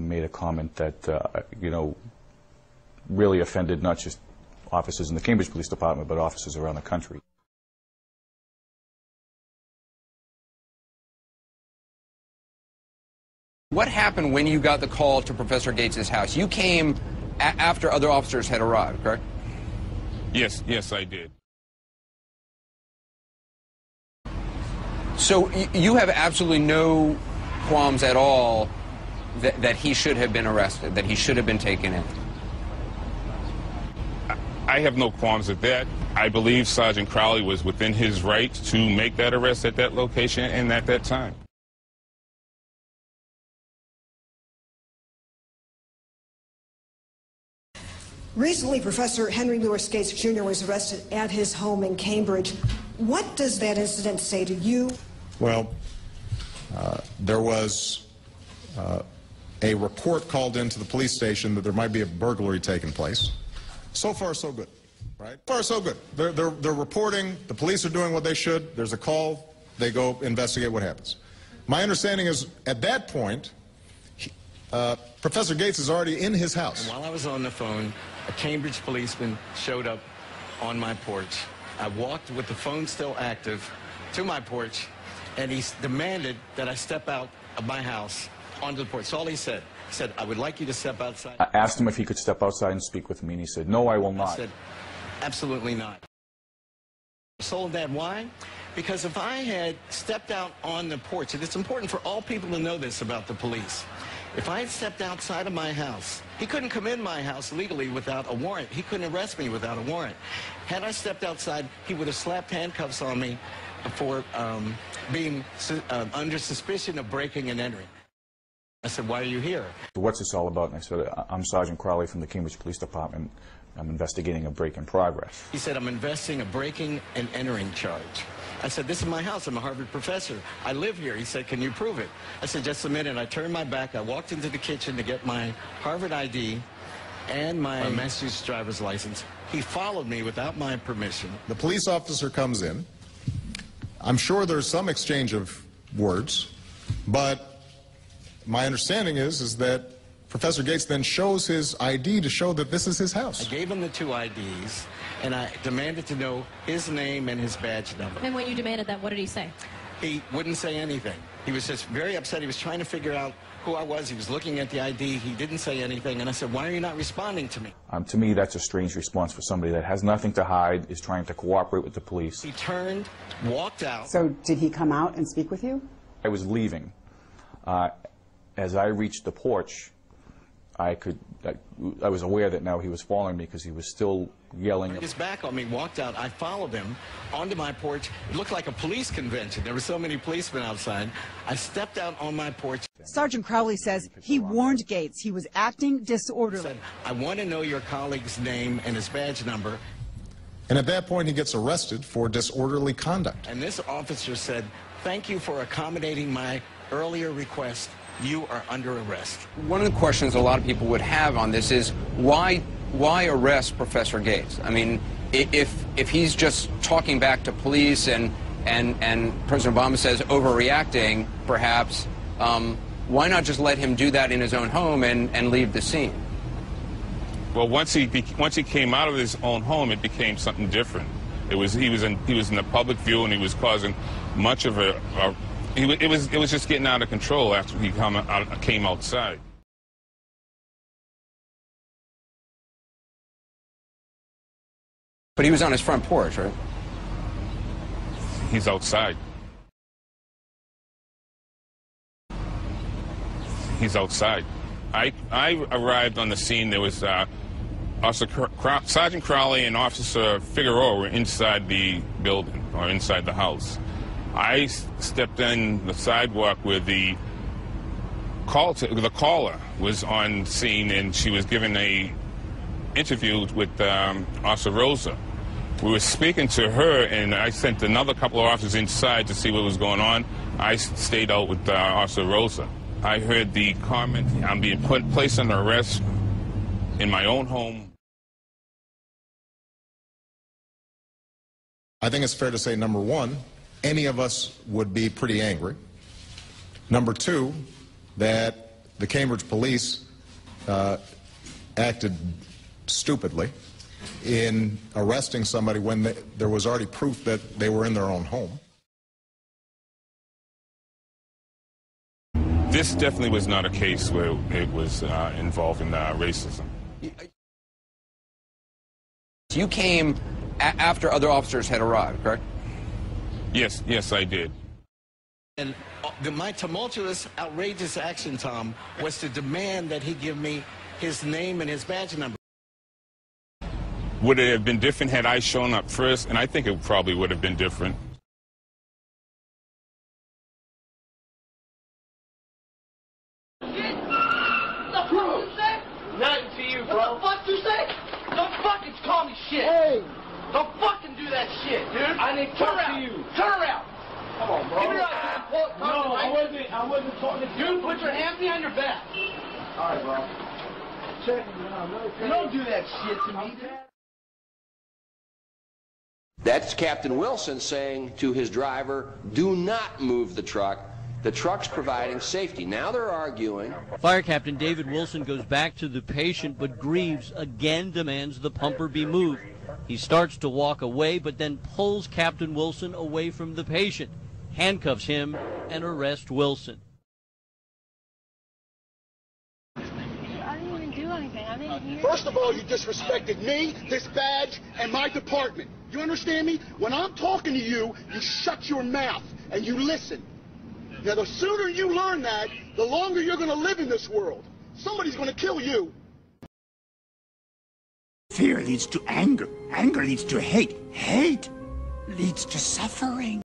Made a comment that, really offended not just officers in the Cambridge Police Department, but officers around the country. What happened when you got the call to Professor Gates's house? You came after other officers had arrived, correct? Yes, I did. So you have absolutely no qualms at all that he should have been arrested, that he should have been taken in? I have no qualms with that. I believe Sergeant Crowley was within his right to make that arrest at that location and at that time. Recently, Professor Henry Louis Gates Jr. was arrested at his home in Cambridge. What does that incident say to you? Well, there was a report called into the police station that there might be a burglary taking place. So far, so good, right? So far, so good. They're reporting. The police are doing what they should. There's a call. They go investigate what happens. My understanding is, at that point, Professor Gates is already in his house. And while I was on the phone, a Cambridge policeman showed up on my porch. I walked with the phone still active to my porch, and he demanded that I step out of my house onto the porch. That's all he said. He said, I would like you to step outside. I asked him if he could step outside and speak with me, and he said, no, I will not. I said, absolutely not. Soledad, why? Because if I had stepped out on the porch, and it's important for all people to know this about the police, if I had stepped outside of my house, he couldn't come in my house legally without a warrant. He couldn't arrest me without a warrant. Had I stepped outside, he would have slapped handcuffs on me for being under suspicion of breaking and entering. I said, why are you here? What's this all about? And I said, I'm Sergeant Crowley from the Cambridge Police Department. I'm investigating a break in progress. He said, I'm investigating a breaking and entering charge. I said, this is my house. I'm a Harvard professor. I live here. He said, can you prove it? I said, just a minute. I turned my back. I walked into the kitchen to get my Harvard ID and my Massachusetts driver's license. He followed me without my permission. The police officer comes in. I'm sure there's some exchange of words, but my understanding is that Professor Gates then shows his ID to show that this is his house. I gave him the two IDs, and I demanded to know his name and his badge number. And when you demanded that, what did he say? He wouldn't say anything. He was just very upset. He was trying to figure out who I was. He was looking at the ID. He didn't say anything. And I said, why are you not responding to me? To me, that's a strange response for somebody that has nothing to hide, is trying to cooperate with the police. He turned, walked out. So did he come out and speak with you? I was leaving. As I reached the porch, I was aware that now he was following me because he was still yelling. His back on me, walked out. I followed him onto my porch. It looked like a police convention. There were so many policemen outside. I stepped out on my porch. Sergeant Crowley says he warned Gates he was acting disorderly. Said, I want to know your colleague's name and his badge number. And at that point, he gets arrested for disorderly conduct. And this officer said, thank you for accommodating my earlier request. You are under arrest. One of the questions a lot of people would have on this is why arrest Professor Gates? I mean, if he's just talking back to police and President Obama says overreacting, perhaps, why not just let him do that in his own home and leave the scene? Well, once he came out of his own home, it became something different. He was in the public view, and he was causing much of it was just getting out of control after he came outside. But he was on his front porch, right? He's outside. He's outside. I arrived on the scene. There was Sergeant Crowley and Officer Figueroa were inside the building, or inside the house. I stepped in the sidewalk where the caller was on scene, and she was giving a interview with Officer Rosa. We were speaking to her, and I sent another couple of officers inside to see what was going on. I stayed out with Officer Rosa. I heard the comment, I'm being placed under arrest in my own home. I think it's fair to say, number one, any of us would be pretty angry. Number two, that the Cambridge police acted stupidly in arresting somebody when there was already proof that they were in their own home. This definitely was not a case where it was involving racism. You came after other officers had arrived, correct? Yes, yes, I did. And my tumultuous, outrageous action, Tom, was to demand that he give me his name and his badge number. Would it have been different had I shown up first? And I think it probably would have been different. Nothing to you, bro. What the fuck you say? Don't fucking call me shit. Hey. Don't fucking do that shit, dude. I didn't talk to you. Turn around. Come on, bro. Give me your no, I wasn't talking to you. Dude, put your hands behind your back. All right, bro. Check me out. Don't do that shit to me. That's Captain Wilson saying to his driver, do not move the truck. The truck's providing safety. Now they're arguing. Fire Captain David Wilson goes back to the patient, but Greaves again demands the pumper be moved. He starts to walk away, but then pulls Captain Wilson away from the patient, handcuffs him, and arrests Wilson. I didn't even do anything. I didn't hear. First of all, you disrespected me, this badge, and my department. You understand me? When I'm talking to you, you shut your mouth and you listen. Now, the sooner you learn that, the longer you're going to live in this world. Somebody's going to kill you. Fear leads to anger. Anger leads to hate. Hate leads to suffering.